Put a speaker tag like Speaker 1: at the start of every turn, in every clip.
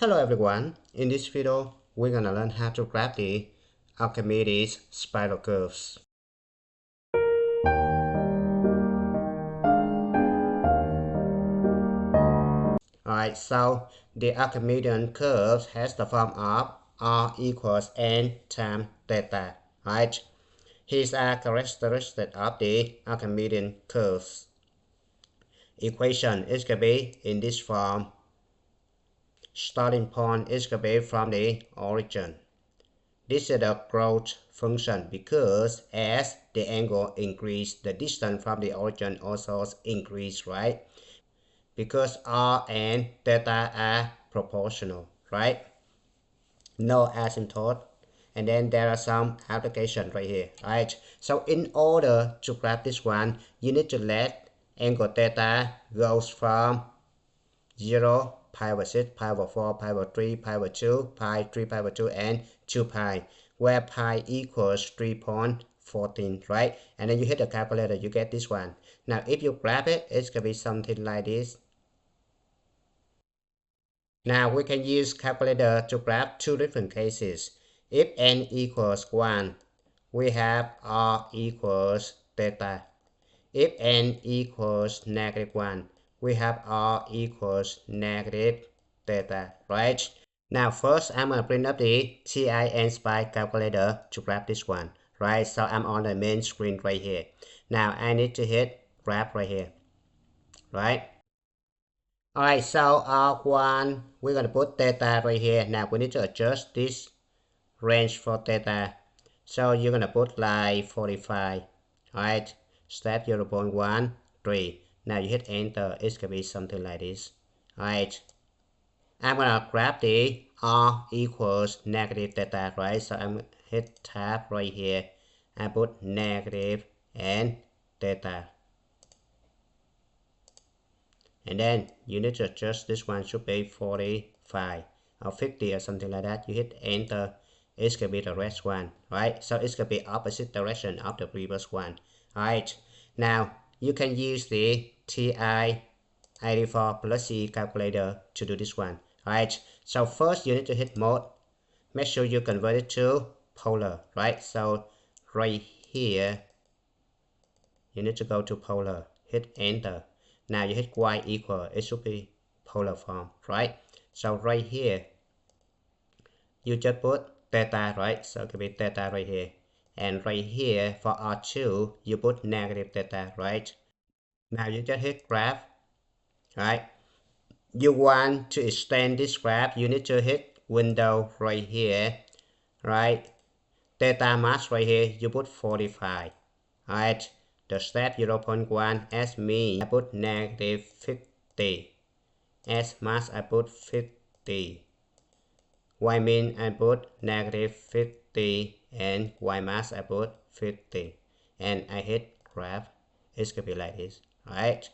Speaker 1: Hello everyone, in this video we're gonna learn how to graph the Archimedes spiral curves. Alright, so the Archimedean curve has the form of R equals N times theta. Right? Here's a characteristic of the Archimedean curves. Equation is gonna be in this form. Starting point is going to be from the origin. This is the growth function because as the angle increase, the distance from the origin also increase, right? Because R and theta are proportional, right? No asymptote. And then there are some applications right here, right? So in order to graph this one, you need to let angle theta goes from 0, pi over 6, pi over 4, pi over 3, pi over 2, pi 3 pi over 2, and 2 pi, where pi equals 3.14, right? And then you hit the calculator, you get this one. Now, if you graph it, it's going to be something like this. Now, we can use calculator to graph two different cases. If n equals 1, we have r equals theta. If n equals -1, we have r equals negative theta, right? Now first I'm going to bring up the TI-Nspire calculator to graph this one, right? So I'm on the main screen right here. Now I need to hit graph right here, right? Alright, so R1, we're going to put theta right here. Now we need to adjust this range for theta. So you're going to put like 45, alright? Step 0.13. Now you hit enter, it's gonna be something like this. Alright. I'm gonna grab the R equals negative theta, right? So I'm gonna hit tab right here and put negative and theta. And then you need to adjust this one, should be 45 or 50 or something like that. You hit enter, it's gonna be the rest one, right? So it's gonna be opposite direction of the previous one. Alright. Now you can use the TI-84 plus C calculator to do this one. Alright, so first you need to hit mode. Make sure you convert it to polar, right? So right here, you need to go to polar, hit enter. Now you hit y equal, it should be polar form, right? So right here, you just put theta, right? So it could be theta right here. And right here for R2, you put negative theta, right? Now you just hit graph, right? You want to extend this graph, you need to hit window right here, right? Theta max right here, you put 45, right? The step 0.1 as me, I put negative 50. As max, I put 50. Y min, I put negative 50. And Y max, I put 50. And I hit graph, it's gonna be like this, right?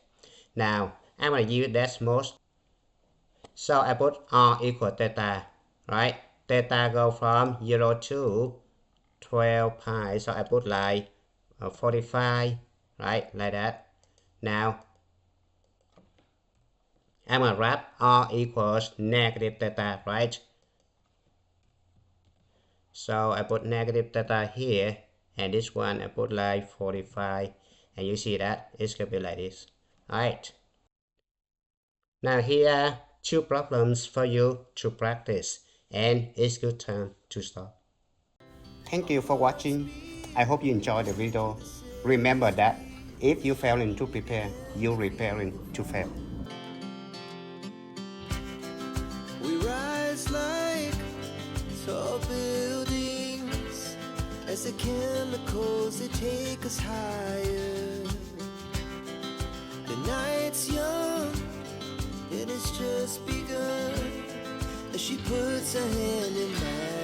Speaker 1: Now, I'm gonna use Desmos. So I put R equal theta, right? Theta go from 0 to 12 pi. So I put like 45, right? Like that. Now, I'm gonna wrap R equals negative theta, right? So I put negative theta here. And this one I put like 45. And you see that it's gonna be like this. Alright. Now here are two problems for you to practice, and it's good time to stop. Thank you for watching. I hope you enjoyed the video. Remember that if you failing to prepare, you're preparing to fail.
Speaker 2: We rise like tall buildings as the chemicals, they take us higher. The night's young and it's just begun as she puts her hand in mine.